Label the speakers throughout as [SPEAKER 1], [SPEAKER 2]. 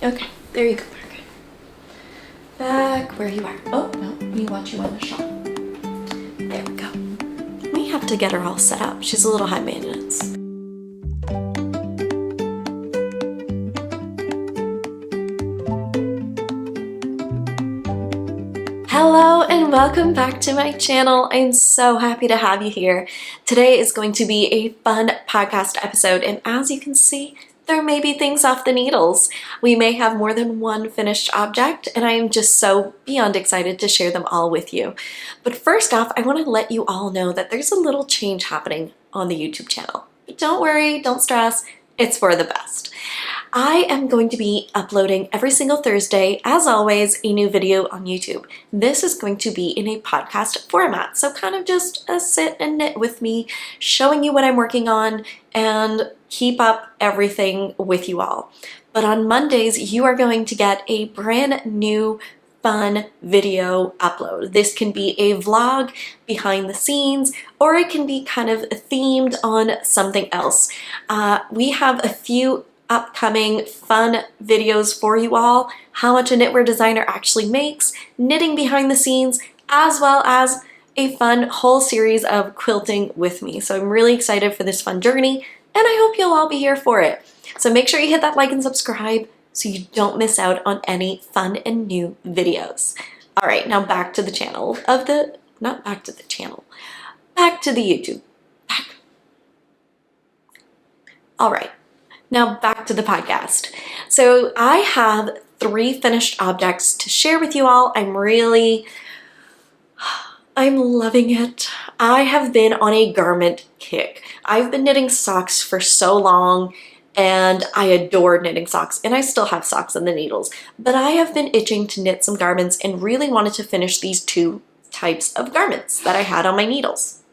[SPEAKER 1] Okay, there you go, Margaret. Back where you are. Oh, no, we want you on the shop. There we go. We have to get her all set up. She's a little high maintenance. Hello and welcome back to my channel. I'm so happy to have you here. Today is going to be a fun podcast episode, and as you can see, there may be things off the needles. We may have more than one finished object, and I am just so beyond excited to share them all with you. But first off, I want to let you all know that there's a little change happening on the YouTube channel. But don't worry, don't stress, it's for the best. I am going to be uploading every single Thursday, as always, a new video on YouTube. This is going to be in a podcast format, so kind of just a sit and knit with me, showing you what I'm working on and keep up everything with you all. But on Mondays, you are going to get a brand new fun video upload. This can be a vlog behind the scenes, or it can be kind of themed on something else. We have a few upcoming fun videos for you all, how much a knitwear designer actually makes, knitting behind the scenes, as well as a fun whole series of quilting with me. So I'm really excited for this fun journey, and I hope you'll all be here for it. So make sure you hit that like and subscribe so you don't miss out on any fun and new videos. All right, now back to the channel back to the YouTube. All right. Now back to the podcast. So I have 3 finished objects to share with you all. I'm loving it. I have been on a garment kick. I've been knitting socks for so long, and I adore knitting socks, and I still have socks on the needles, but I have been itching to knit some garments and really wanted to finish these 2 types of garments that I had on my needles.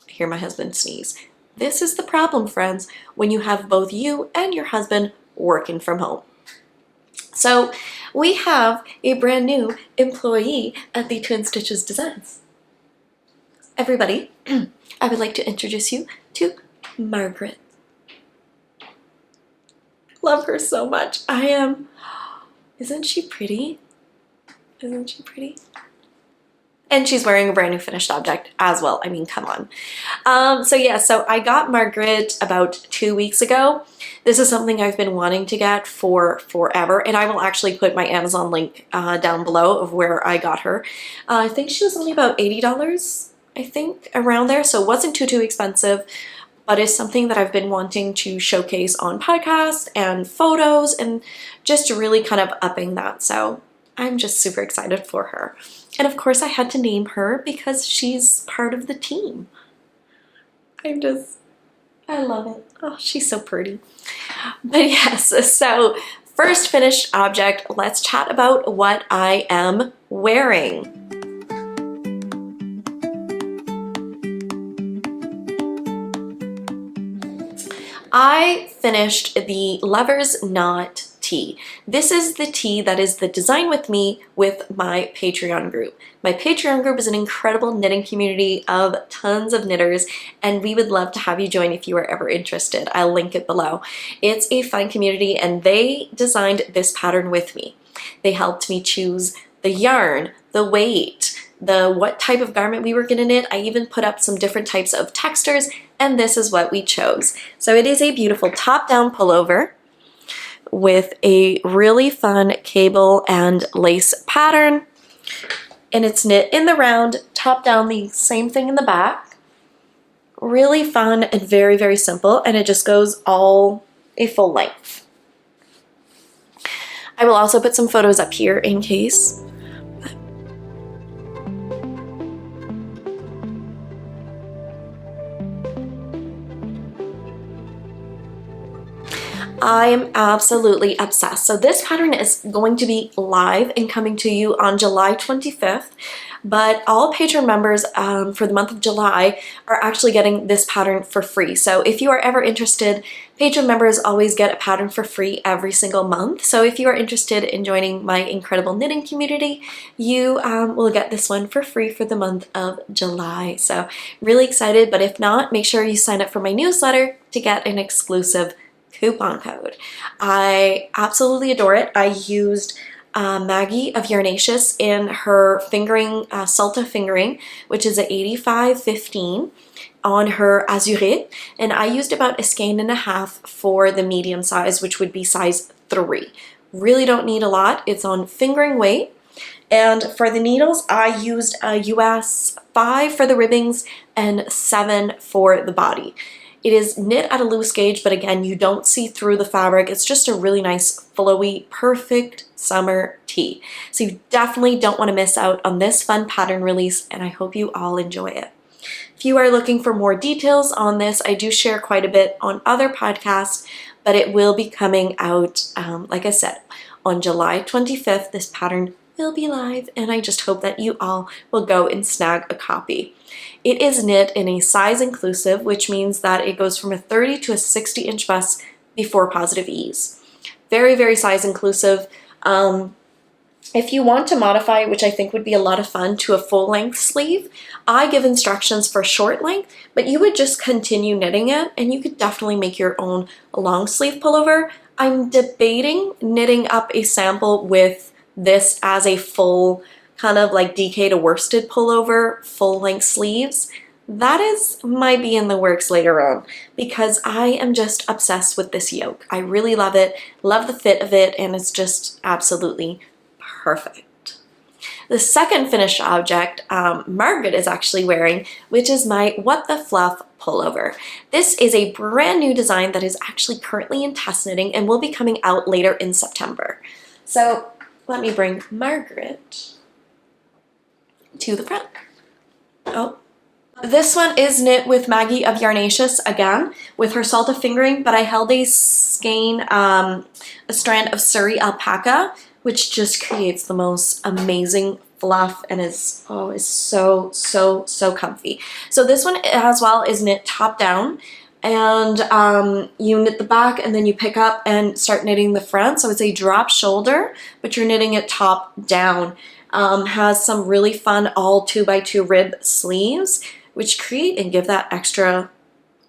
[SPEAKER 1] I hear my husband sneeze. This is the problem, friends, when you have both you and your husband working from home. So we have a brand new employee at the Twin Stitches Designs. Everybody, I would like to introduce you to Margaret. Love her so much. Isn't she pretty? Isn't she pretty? And she's wearing a brand new finished object as well. I mean, come on. So I got Margaret about 2 weeks ago. This is something I've been wanting to get for forever, and I will actually put my Amazon link down below of where I got her. I think she was only about $80, I think, around there, so it wasn't too expensive, but it's something that I've been wanting to showcase on podcasts and photos and just really kind of upping that. So I'm just super excited for her. And of course I had to name her because she's part of the team. I love it. Oh, she's so pretty. But yes, so first finished object, let's chat about what I am wearing. I finished the Lover's Knot tee. This is the tee that is the Design With Me with my Patreon group. My Patreon group is an incredible knitting community of tons of knitters, and we would love to have you join if you are ever interested. I'll link it below. It's a fun community, and they designed this pattern with me. They helped me choose the yarn, the weight, what type of garment we were gonna knit. I even put up some different types of textures, and this is what we chose. So it is a beautiful top-down pullover with a really fun cable and lace pattern, and it's knit in the round, top down, the same thing in the back. Really fun and very simple, and it just goes all a full length. I will also put some photos up here in case. I am absolutely obsessed. So this pattern is going to be live and coming to you on July 25th, but all Patreon members for the month of July are actually getting this pattern for free. So if you are ever interested, Patreon members always get a pattern for free every single month. So if you are interested in joining my incredible knitting community, you will get this one for free for the month of July. So really excited, but if not, make sure you sign up for my newsletter to get an exclusive coupon code. I absolutely adore it. I used Maggie of Yarnaceous in her fingering, Salta fingering, which is a 85/15 on her Azurite, and I used about a skein and a half for the medium size, which would be size 3. Really don't need a lot. It's on fingering weight. And for the needles, I used a US 5 for the ribbings and 7 for the body. It is knit at a loose gauge, but again, you don't see through the fabric. It's just a really nice, flowy, perfect summer tee. So you definitely don't want to miss out on this fun pattern release, and I hope you all enjoy it. If you are looking for more details on this, I do share quite a bit on other podcasts, but it will be coming out, like I said, on July 25th. This pattern will be live, and I just hope that you all will go and snag a copy. It is knit in a size inclusive, which means that it goes from a 30 to a 60-inch bust before positive ease. Very, very size inclusive. If you want to modify, which I think would be a lot of fun, to a full-length sleeve, I give instructions for short length, but you would just continue knitting it, and you could definitely make your own long sleeve pullover. I'm debating knitting up a sample with this as a full kind of like DK to worsted pullover, full-length sleeves. That might be in the works later on, because I am just obsessed with this yoke. I really love it, love the fit of it, and it's just absolutely perfect. The second finished object Margaret is actually wearing, which is my What the Fluff pullover. This is a brand new design that is actually currently in test knitting and will be coming out later in September. So let me bring Margaret to the front. Oh. This one is knit with Maggie of Yarnaceous again, with her Salta fingering, but I held a skein, a strand of Suri alpaca, which just creates the most amazing fluff and is so, so, so comfy. So this one as well is knit top down, and you knit the back and then you pick up and start knitting the front. So it's a drop shoulder, but you're knitting it top down. Has some really fun all 2x2 rib sleeves, which create and give that extra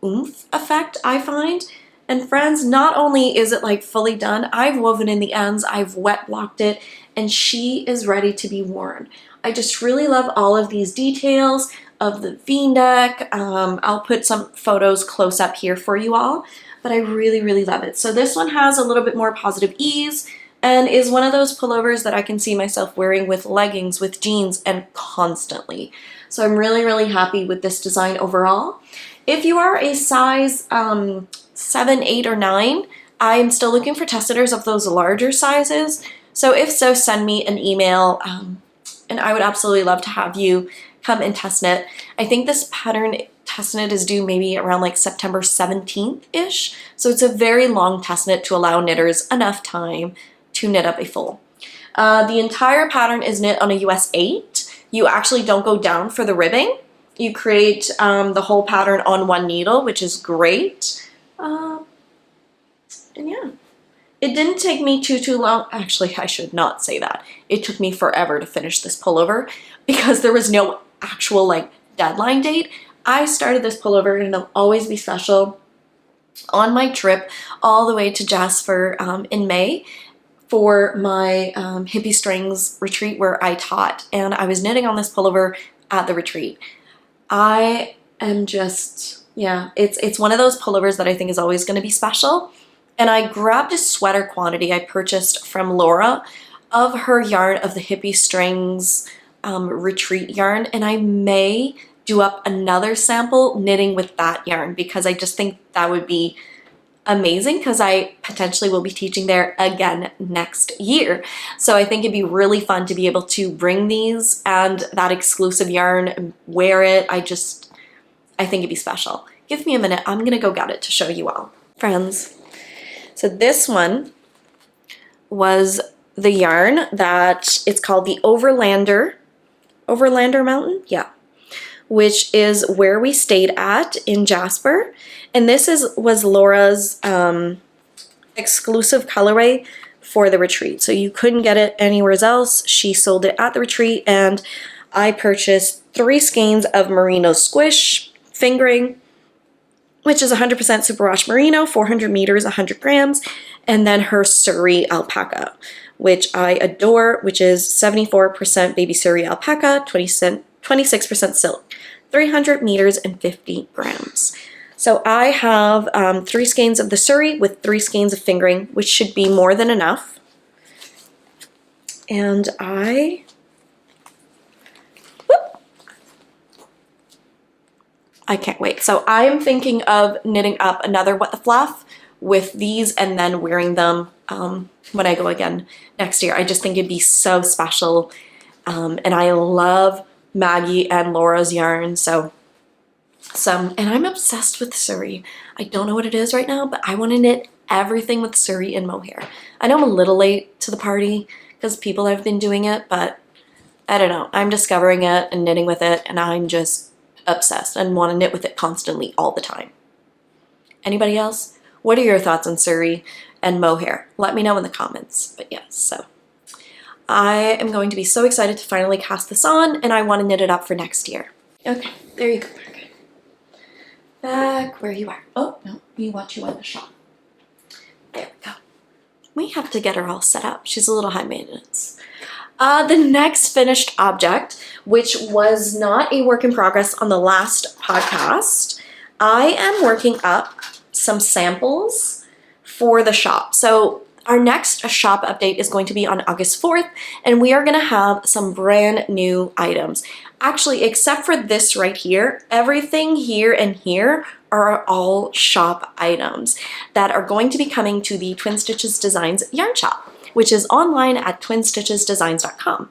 [SPEAKER 1] oomph effect, I find. And friends, not only is it like fully done, I've woven in the ends, I've wet blocked it, and she is ready to be worn. I just really love all of these details of the V-neck. I'll put some photos close up here for you all, but I really, really love it. So this one has a little bit more positive ease and is one of those pullovers that I can see myself wearing with leggings, with jeans, and constantly. So I'm really, really happy with this design overall. If you are a size 7, 8, or 9, I'm still looking for test knitters of those larger sizes. So if so, send me an email, and I would absolutely love to have you come and test knit. I think this pattern test knit is due maybe around like September 17th-ish. So it's a very long test knit to allow knitters enough time to knit up a full. The entire pattern is knit on a US 8. You actually don't go down for the ribbing. You create the whole pattern on one needle, which is great. And yeah, it didn't take me too long. Actually, I should not say that. It took me forever to finish this pullover because there was no actual like deadline date. I started this pullover, and it'll always be special, on my trip all the way to Jasper in May for my hippie strings retreat where I taught, and I was knitting on this pullover at the retreat. I am just, yeah, it's one of those pullovers that I think is always going to be special. And I grabbed a sweater quantity I purchased from Laura of her yarn of the hippie strings retreat yarn, and I may do up another sample knitting with that yarn because I just think that would be amazing, because I potentially will be teaching there again next year. So I think it'd be really fun to be able to bring these and that exclusive yarn and wear it. I think it'd be special. Give me a minute. I'm gonna go get it to show you all. Friends, so this one was the yarn that it's called the Overlander Mountain, yeah, which is where we stayed at in Jasper. And this was Laura's exclusive colorway for the retreat. So you couldn't get it anywhere else. She sold it at the retreat, and I purchased 3 skeins of Merino squish fingering, which is 100% superwash merino, 400 meters, 100 grams, and then her Suri alpaca, which I adore, which is 74% baby Suri alpaca, 26% silk, 300 meters and 50 grams. So I have 3 skeins of the Suri with 3 skeins of fingering, which should be more than enough. And I can't wait. So I am thinking of knitting up another What the Fluff with these and then wearing them when I go again next year. I just think it'd be so special. And I love Maggie and Laura's yarn. So and I'm obsessed with Suri. I don't know what it is right now, but I want to knit everything with Suri and mohair. I know I'm a little late to the party because people have been doing it, but I don't know. I'm discovering it and knitting with it, and I'm just obsessed and want to knit with it constantly all the time. Anybody else? What are your thoughts on Suri and mohair? Let me know in the comments. But yes, so I am going to be so excited to finally cast this on, and I want to knit it up for next year. Okay, there you go. Okay. Back where you are. Oh, no, you want in the shop. There we go. We have to get her all set up. She's a little high maintenance. The next finished object, which was not a work in progress on the last podcast, I am working up some samples for the shop. So our next shop update is going to be on August 4th, and we are going to have some brand new items. Actually, except for this right here, everything here and here are all shop items that are going to be coming to the Twin Stitches Designs yarn shop, which is online at twinstitchesdesigns.com.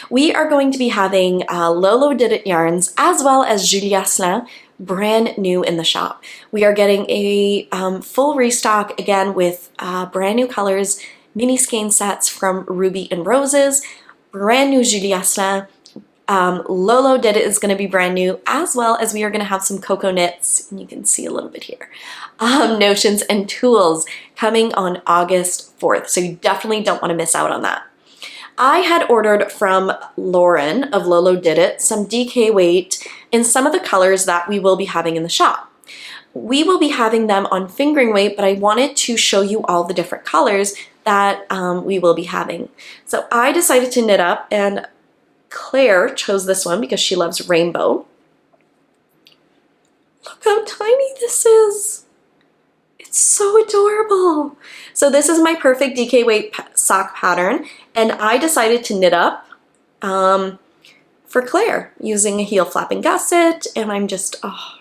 [SPEAKER 1] We are going to be having Lolodidit yarns as well as Yarnaceous brand new in the shop. We are getting a full restock again with brand new colors, mini skein sets from Ruby and Roses, brand new Yarnaceous. Lolodidit is going to be brand new, as well as we are going to have some cocoa knits, and you can see a little bit here, notions and tools coming on August 4th, so you definitely don't want to miss out on that. I had ordered from Lauren of Lolodidit some DK weight in some of the colors that we will be having in the shop. We will be having them on fingering weight, but I wanted to show you all the different colors that we will be having. So I decided to knit up, and Claire chose this one because she loves rainbow. Look how tiny this is. It's so adorable. So this is my perfect DK weight sock pattern, and I decided to knit up for Claire using a heel flapping gusset, and I'm just, oh,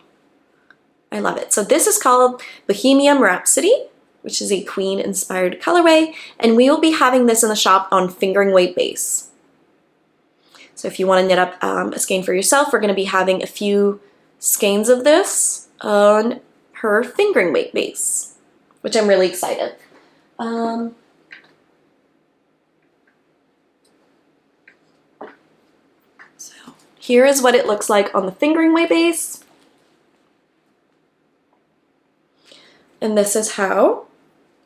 [SPEAKER 1] I love it. So this is called Bohemian Rhapsody, which is a Queen inspired colorway, and we will be having this in the shop on fingering weight base. So if you want to knit up a skein for yourself, we're going to be having a few skeins of this on her fingering weight base, which I'm really excited. So here is what it looks like on the fingering weight base. And this is how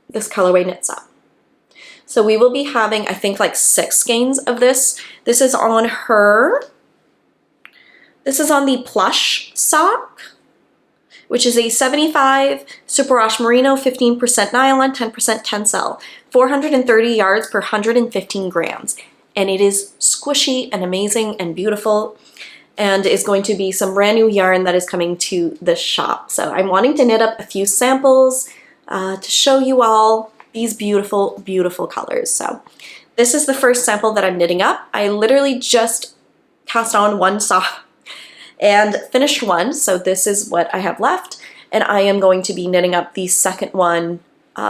[SPEAKER 1] this colorway knits up. So we will be having, I think, like 6 skeins of this. This is on her, this is on the Plush sock, which is a 75 superwash merino, 15% nylon, 10% tencel, 430 yards per 115 grams. And it is squishy and amazing and beautiful, and is going to be some brand new yarn that is coming to the shop. So I'm wanting to knit up a few samples to show you all these beautiful, beautiful colors. So this is the first sample that I'm knitting up. I literally just cast on one sock and finished one, so this is what I have left, and I am going to be knitting up the second one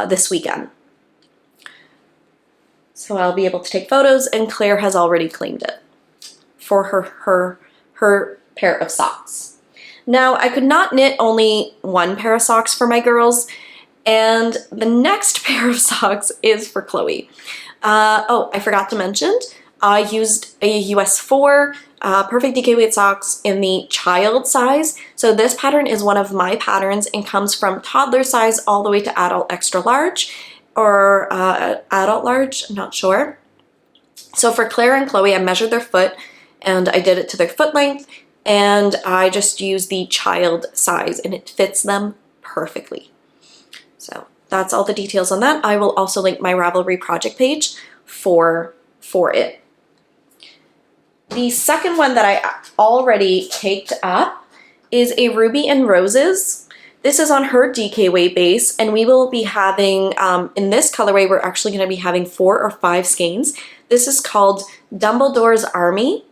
[SPEAKER 1] this weekend. So I'll be able to take photos, and Claire has already claimed it for her pair of socks. Now, I could not knit only one pair of socks for my girls, and the next pair of socks is for Chloe. Oh, I forgot to mention, I used a US 4 perfect DK weight socks in the child size. So this pattern is one of my patterns and comes from toddler size all the way to adult extra large, or adult large, I'm not sure. So for Claire and Chloe, I measured their foot and I did it to their foot length, and I just used the child size, and it fits them perfectly. So that's all the details on that. I will also link my Ravelry project page for it. The second one that I already caked up is a Ruby and Roses. This is on her DK weight base, and we will be having, in this colorway, we're actually going to be having 4 or 5 skeins. This is called Dumbledores Army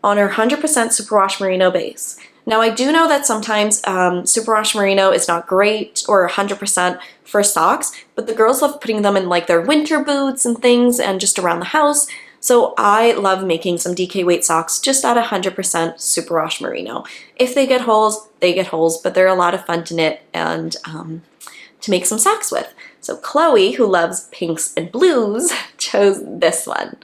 [SPEAKER 1] on her 100% superwash merino base. Now I do know that sometimes superwash merino is not great, or 100% for socks, but the girls love putting them in like their winter boots and things and just around the house. So I love making some DK weight socks just at 100% superwash merino. If they get holes, they get holes, but they're a lot of fun to knit and to make some socks with. So Chloe, who loves pinks and blues, chose this one,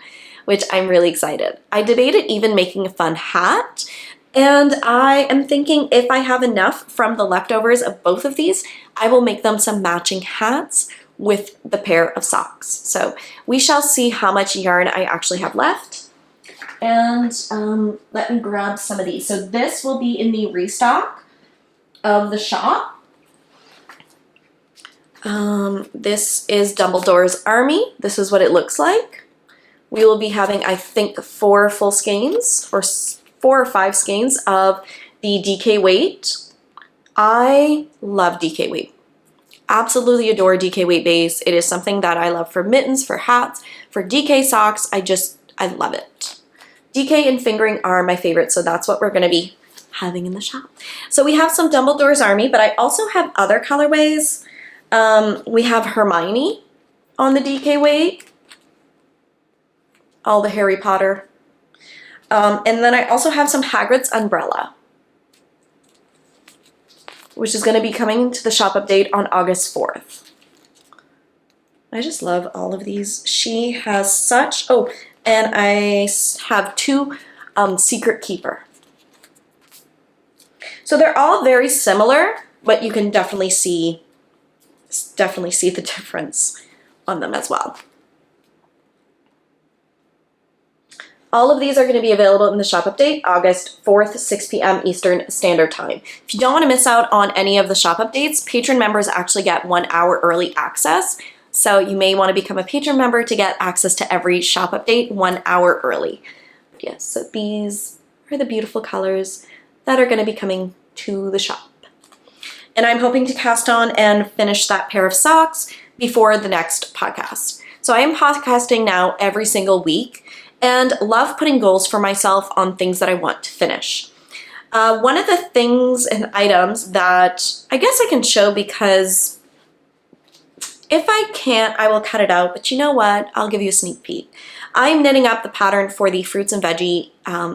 [SPEAKER 1] which I'm really excited. I debated even making a fun hat, and I am thinking if I have enough from the leftovers of both of these, I will make them some matching hats with the pair of socks. So we shall see how much yarn I actually have left. And let me grab some of these. So this will be in the restock of the shop. This is Dumbledore's Army. This is what it looks like. We will be having, I think, 4 full skeins, or 4 or 5 skeins of the DK weight. I love DK weight. Absolutely adore DK weight base. It is something that I love for mittens, for hats, for DK socks. I love it. DK and fingering are my favorite, so that's what we're going to be having in the shop. So we have some Dumbledore's Army, but I also have other colorways. We have Hermione on the DK weight. All the Harry Potter. And then I also have some Hagrid's Umbrella, which is going to be coming to the shop update on August 4th. I just love all of these. She has such, oh, and I have 2 Secret Keeper. So they're all very similar, but you can definitely see the difference on them as well. All of these are going to be available in the shop update August 4th, 6 p.m. Eastern Standard Time. If you don't want to miss out on any of the shop updates, patron members actually get 1 hour early access. So you may want to become a patron member to get access to every shop update 1 hour early. But yes, so these are the beautiful colors that are going to be coming to the shop. And I'm hoping to cast on and finish that pair of socks before the next podcast. So I am podcasting now every single week, and love putting goals for myself on things that I want to finish. One of the things and items that I guess I can show, because if I can't, I will cut it out, but you know what? I'll give you a sneak peek. I'm knitting up the pattern for the Fruits and Veggie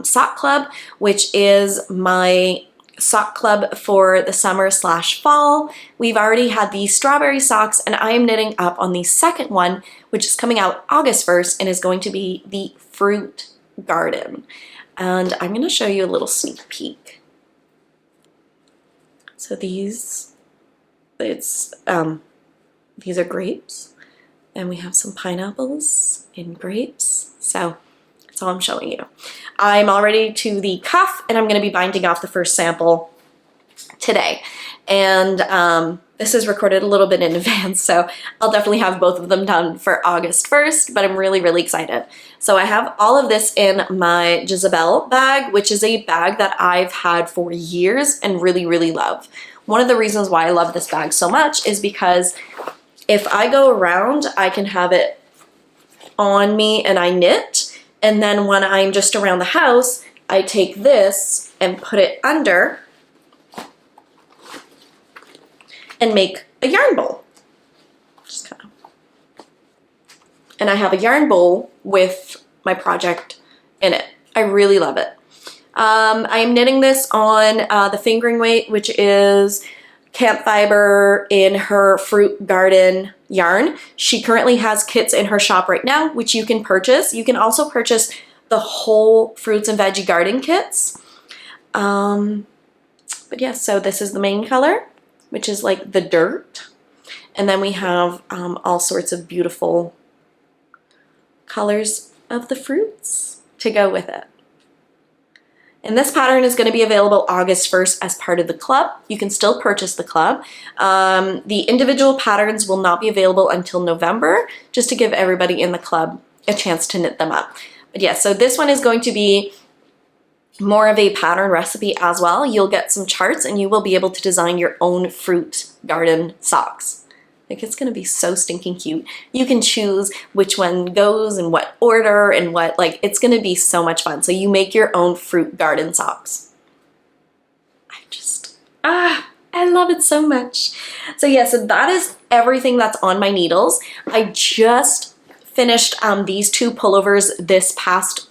[SPEAKER 1] Sock Club, which is my sock club for the summer/fall. We've already had the strawberry socks, and I am knitting up on the second one, which is coming out August 1st and is going to be the Fruit Garden. And I'm going to show you a little sneak peek. So these are grapes, and we have some pineapples and grapes. So that's all I'm showing you. I'm already to the cuff, and I'm going to be binding off the first sample today. And this is recorded a little bit in advance, so I'll definitely have both of them done for August 1st, but I'm really, really excited. So I have all of this in my Jezebel bag, which is a bag that I've had for years and really, really love. One of the reasons why I love this bag so much is because if I go around, I can have it on me and I knit, and then when I'm just around the house, I take this and put it under and make a yarn bowl. Just kind of. And I have a yarn bowl with my project in it. I really love it. I am knitting this on the fingering weight, which is Camp Fiber in her Fruit Garden yarn. She currently has kits in her shop right now, which you can purchase. You can also purchase the whole Fruits and Veggie Garden kits. But yeah, so this is the main color, which is like the dirt. And then we have all sorts of beautiful colors of the fruits to go with it. And this pattern is going to be available August 1st as part of the club. You can still purchase the club. The individual patterns will not be available until November, just to give everybody in the club a chance to knit them up. But yeah, so this one is going to be more of a pattern recipe as well. You'll get some charts and you will be able to design your own fruit garden socks. Like, it's gonna be so stinking cute. You can choose which one goes in what order and what, like, it's gonna be so much fun. So you make your own fruit garden socks. I love it so much. So yeah, so that is everything that's on my needles. I just finished these two pullovers this past,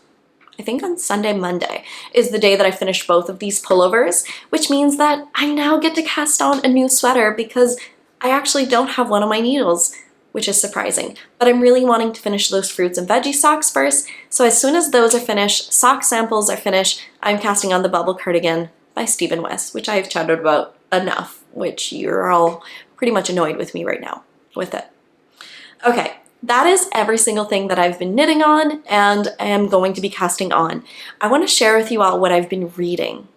[SPEAKER 1] I think on Monday is the day that I finished both of these pullovers, which means that I now get to cast on a new sweater because I actually don't have one on my needles, which is surprising. But I'm really wanting to finish those fruits and veggie socks first. So as soon as those are finished, sock samples are finished, I'm casting on the Bubble Cardigan by Stephen West, which I've chatted about enough, which you're all pretty much annoyed with me right now with it. Okay, that is every single thing that I've been knitting on and am going to be casting on. I want to share with you all what I've been reading.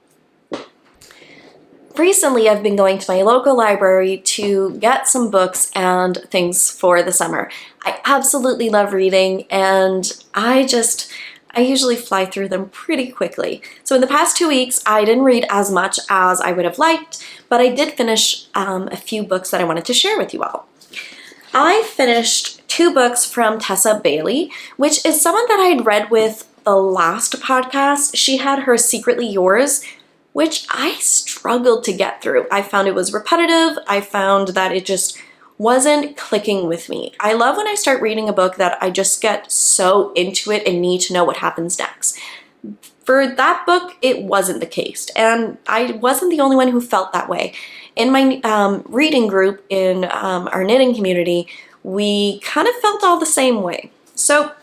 [SPEAKER 1] Recently, I've been going to my local library to get some books and things for the summer. I absolutely love reading, and I usually fly through them pretty quickly. So in the past 2 weeks, I didn't read as much as I would have liked, but I did finish a few books that I wanted to share with you all. I finished 2 books from Tessa Bailey, which is someone that I had read with the last podcast. She had her Secretly Yours, which I struggled to get through. I found it was repetitive. I found that it just wasn't clicking with me. I love when I start reading a book that I just get so into it and need to know what happens next. For that book, it wasn't the case, and I wasn't the only one who felt that way. In my reading group in our knitting community, we kind of felt all the same way. So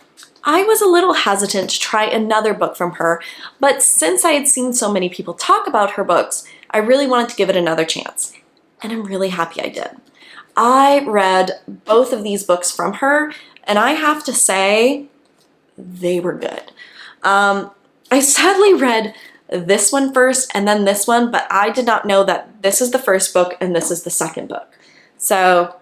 [SPEAKER 1] I was a little hesitant to try another book from her, but since I had seen so many people talk about her books, I really wanted to give it another chance, and I'm really happy I did. I read both of these books from her, and I have to say, they were good. I sadly read this one first and then this one, but I did not know that this is the first book and this is the second book. So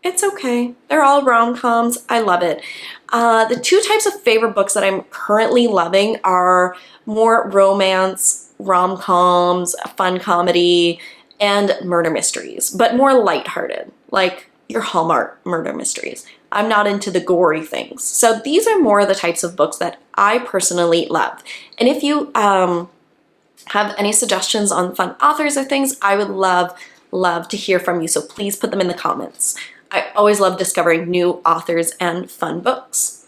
[SPEAKER 1] it's okay. They're all rom-coms. I love it. The 2 types of favorite books that I'm currently loving are more romance, rom-coms, fun comedy, and murder mysteries, but more lighthearted, like your Hallmark murder mysteries. I'm not into the gory things. So these are more the types of books that I personally love. And if you have any suggestions on fun authors or things, I would love to hear from you. So please put them in the comments. I always love discovering new authors and fun books.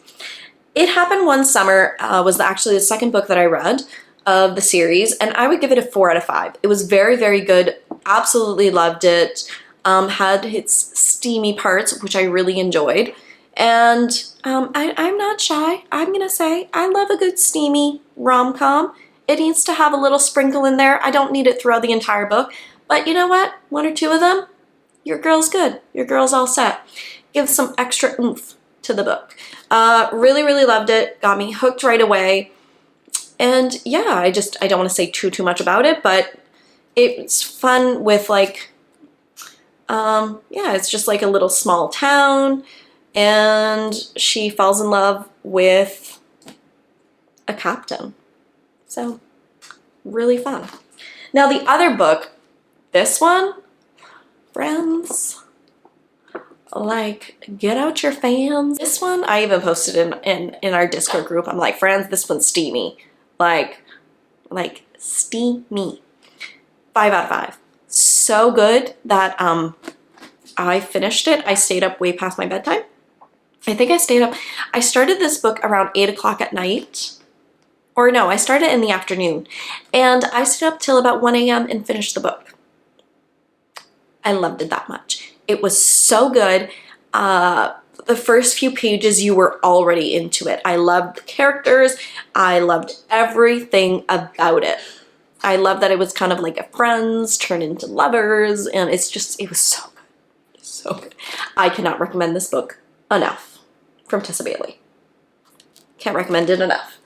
[SPEAKER 1] It Happened One Summer was actually the second book that I read of the series, and I would give it a 4 out of 5. It was very, very good. Absolutely loved it. Had its steamy parts, which I really enjoyed. And I'm not shy. I'm gonna say I love a good steamy rom-com. It needs to have a little sprinkle in there. I don't need it throughout the entire book, but you know what? 1 or 2 of them, your girl's good. Your girl's all set. Give some extra oomph to the book. Really, really loved it. Got me hooked right away. And yeah, I don't want to say too much about it, but it's fun with like, yeah, it's just like a little small town, and she falls in love with a captain. So really fun. Now the other book, this one, friends, like, get out your fans. This one, I even posted in our Discord group. I'm like, friends, this one's steamy. Like steamy. 5 out of 5. So good that I finished it. I stayed up way past my bedtime. I think I started this book around 8 o'clock at night. Or no, I started in the afternoon. And I stayed up till about 1 a.m. and finished the book. I loved it that much. It was so good. The first few pages, you were already into it. I loved the characters. I loved everything about it. I love that it was kind of like a friends turned into lovers, and it was so good. So good. I cannot recommend this book enough from Tessa Bailey. Can't recommend it enough.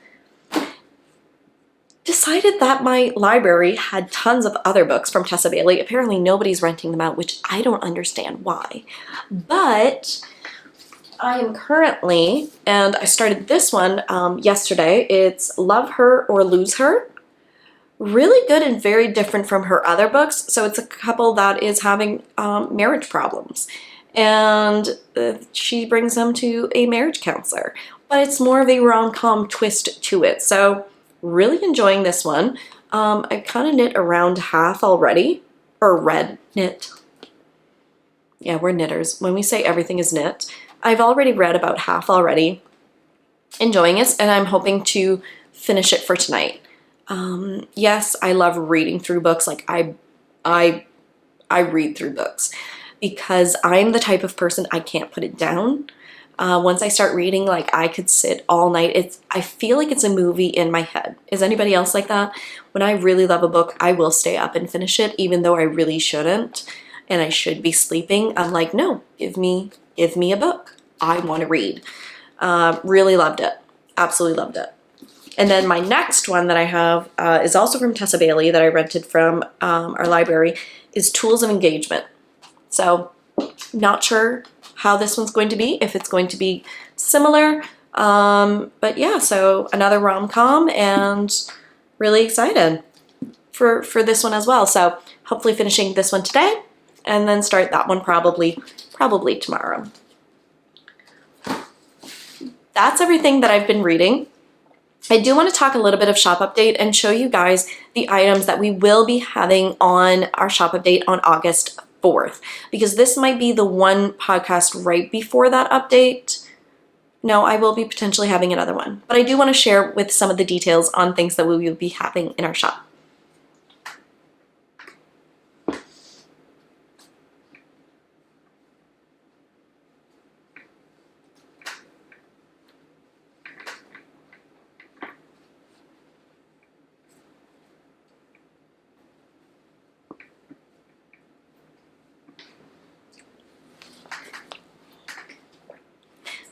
[SPEAKER 1] decided that my library had tons of other books from Tessa Bailey. Apparently nobody's renting them out, which I don't understand why. But I am currently, and I started this one yesterday, it's Love Her or Lose Her. Really good and very different from her other books. So it's a couple that is having marriage problems. And she brings them to a marriage counselor. But it's more of a rom-com twist to it. So really enjoying this one. I kind of knit around half already. Or read knit. Yeah, we're knitters. When we say everything is knit. I've already read about half already. Enjoying it. And I'm hoping to finish it for tonight. Yes, I love reading through books. Like I read through books because I'm the type of person I can't put it down. Once I start reading, like I could sit all night. I feel like it's a movie in my head. Is anybody else like that? When I really love a book, I will stay up and finish it, even though I really shouldn't, and I should be sleeping. I'm like, no, give me a book. I want to read. Really loved it. Absolutely loved it. And then my next one that I have is also from Tessa Bailey that I rented from our library is Tools of Engagement. So not sure how this one's going to be, if it's going to be similar. But yeah, so another rom-com and really excited for this one as well. So hopefully finishing this one today and then start that one probably tomorrow. That's everything that I've been reading. I do want to talk a little bit of shop update and show you guys the items that we will be having on our shop update on August 4th, because this might be the one podcast right before that update. No, I will be potentially having another one, but I do want to share with some of the details on things that we will be having in our shop.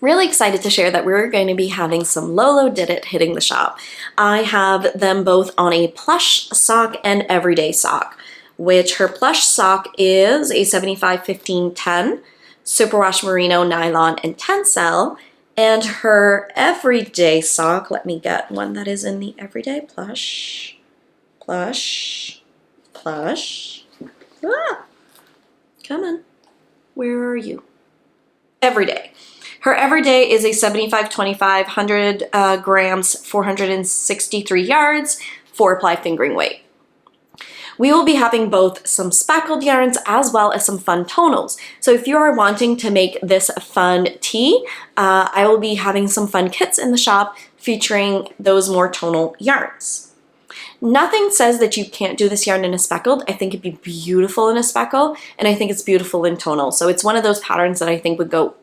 [SPEAKER 1] Really excited to share that we're going to be having some Lolodidit hitting the shop. I have them both on a plush sock and everyday sock, which her plush sock is a 75-15-10 superwash merino nylon and tencel, and her everyday sock, let me get one that is in the everyday plush. Ah, come on, where are you? Everyday. Her everyday is a 75-25, 100 grams, 463 yards, 4-ply fingering weight. We will be having both some speckled yarns as well as some fun tonals. So if you are wanting to make this fun tee, I will be having some fun kits in the shop featuring those more tonal yarns. Nothing says that you can't do this yarn in a speckled. I think it'd be beautiful in a speckle, and I think it's beautiful in tonal. So it's one of those patterns that I think would go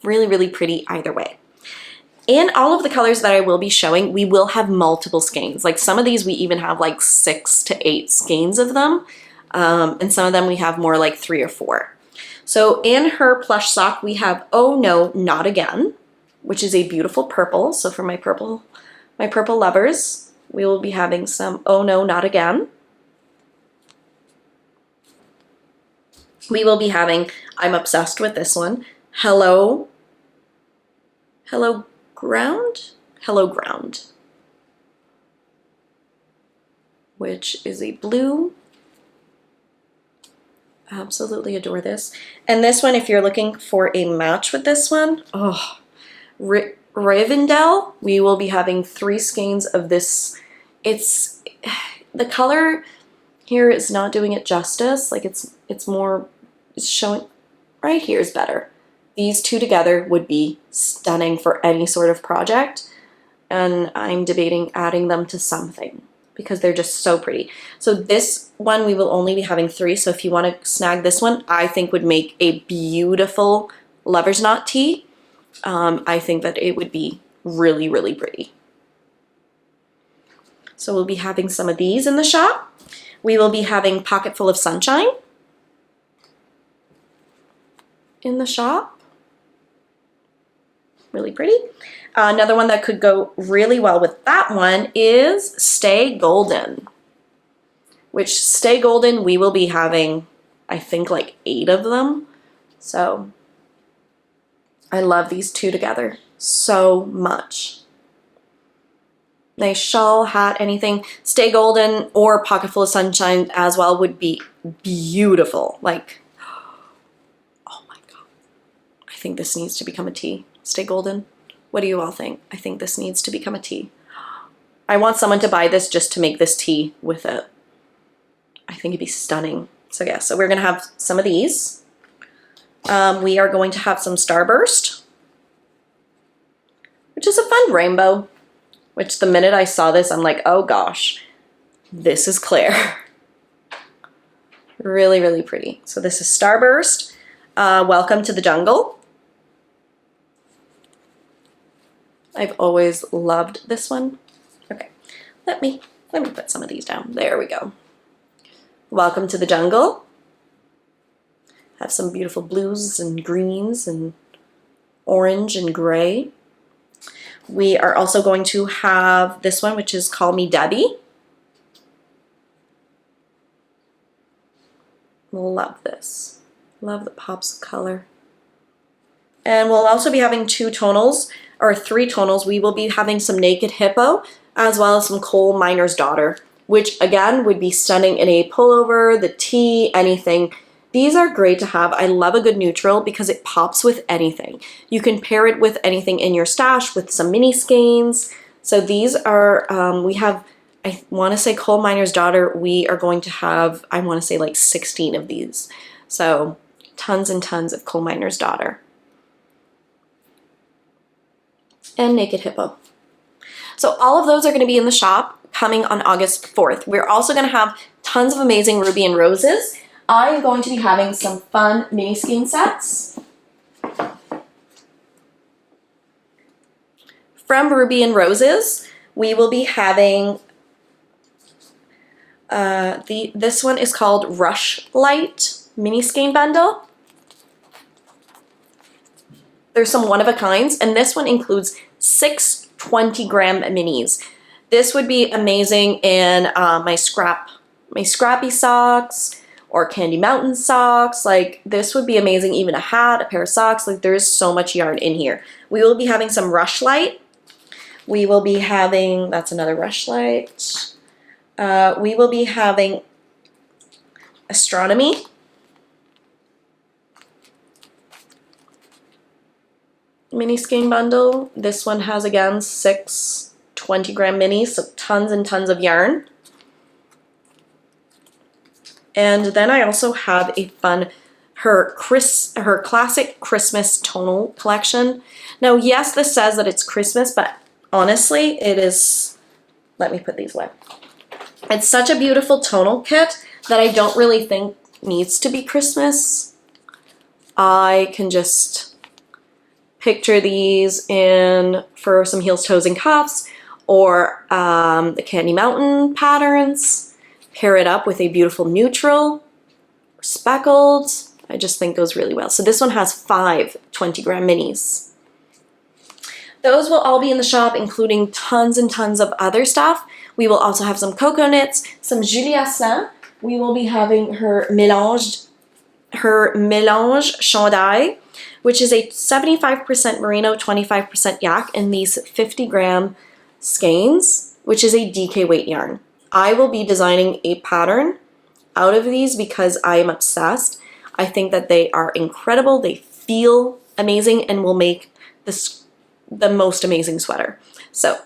[SPEAKER 1] really, really pretty either way. In all of the colors that I will be showing, we will have multiple skeins. Like some of these, we even have like 6 to 8 skeins of them. And some of them we have more like 3 or 4. So in her plush sock, we have Oh No, Not Again, which is a beautiful purple. So for my purple lovers, we will be having some Oh No, Not Again. We will be having, I'm obsessed with this one, Hello Ground, which is a blue. Absolutely adore this. And this one, if you're looking for a match with this one, oh, Rivendell, we will be having 3 skeins of this. It's, the color here is not doing it justice. Like it's showing, right here is better. These two together would be stunning for any sort of project, and I'm debating adding them to something because they're just so pretty. So this one we will only be having 3, so if you want to snag this one, I think would make a beautiful lover's knot tee. I think that it would be really, really pretty. So we'll be having some of these in the shop. We will be having Pocket Full of Sunshine in the shop. really pretty. Another one that could go really well with that one is Stay Golden, which Stay Golden, we will be having, I think, like 8 of them. So I love these two together so much. Nice shawl, hat, anything. Stay Golden or Pocket Full of Sunshine as well would be beautiful. Like, oh my God. I think this needs to become a tee. Stay Golden. What do you all think? I think this needs to become a tee. I want someone to buy this just to make this tee with it. I think it'd be stunning. So yeah, so we're gonna have some of these. We are going to have some Starburst, which is a fun rainbow. Which the minute I saw this, I'm like, oh gosh, this is Claire. Really, really pretty. So this is Starburst. Welcome to the Jungle. I've always loved this one. Okay, let me put some of these down. There we go. Welcome to the Jungle. Have some beautiful blues and greens and orange and gray. We are also going to have this one, which is Call Me Debbie. Love this. Love the pops of color. And we'll also be having 2 tonals, or 3 tonals. We will be having some Naked Hippo, as well as some Coal Miner's Daughter, which again would be stunning in a pullover, the tee, anything. These are great to have. I love a good neutral because it pops with anything. You can pair it with anything in your stash, with some mini skeins. So these are, we have, I want to say Coal Miner's Daughter. We are going to have, I want to say like 16 of these. So tons and tons of Coal Miner's Daughter. And Naked Hippo. So all of those are going to be in the shop coming on August 4th. We're also going to have tons of amazing Ruby and Roses. I am going to be having some fun mini skein sets from Ruby and Roses. We will be having this one is called Rush Light mini skein bundle. There's some one-of-a-kinds, and this one includes 6 20-gram minis. This would be amazing in my scrappy socks, or Candy Mountain socks. Like, this would be amazing. Even a hat, a pair of socks. Like, there's so much yarn in here. We will be having some Rush Light. We will be having, that's another Rush Light. We will be having Astronomy. Mini skein bundle. This one has, again, 6 20-gram minis, so tons and tons of yarn. And then I also have a fun, her classic Christmas tonal collection. Now, yes, this says that it's Christmas, but honestly, it is, let me put these away. It's such a beautiful tonal kit that I don't really think needs to be Christmas. I can just picture these in for some heels, toes, and cuffs, or the Candy Mountain patterns. Pair it up with a beautiful neutral, speckled. I just think goes really well. So this one has 5 20-gram minis. Those will all be in the shop, including tons and tons of other stuff. We will also have some cocoa knits, some Julia Saint. We will be having her mélange chandail, which is a 75% merino, 25% yak in these 50-gram skeins, which is a DK weight yarn. I will be designing a pattern out of these because I am obsessed. I think that they are incredible. They feel amazing and will make this the most amazing sweater. So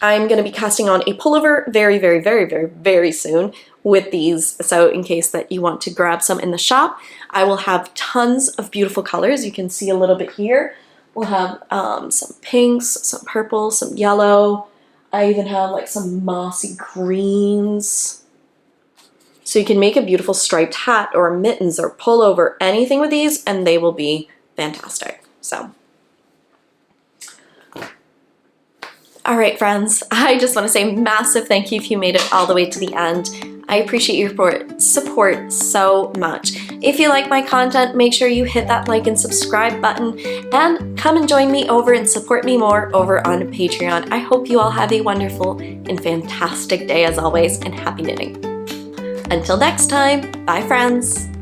[SPEAKER 1] I'm going to be casting on a pullover very, very, very, very, very soon with these. So in case that you want to grab some in the shop, I will have tons of beautiful colors. You can see a little bit here. We'll have some pinks, some purple, some yellow. I even have like some mossy greens. So you can make a beautiful striped hat or mittens or pullover, anything with these, and they will be fantastic. So, all right, friends, I just want to say massive thank you if you made it all the way to the end. I appreciate your support so much. If you like my content, make sure you hit that like and subscribe button, and come and join me over and support me more over on Patreon. I hope you all have a wonderful and fantastic day as always, and happy knitting. Until next time, bye friends!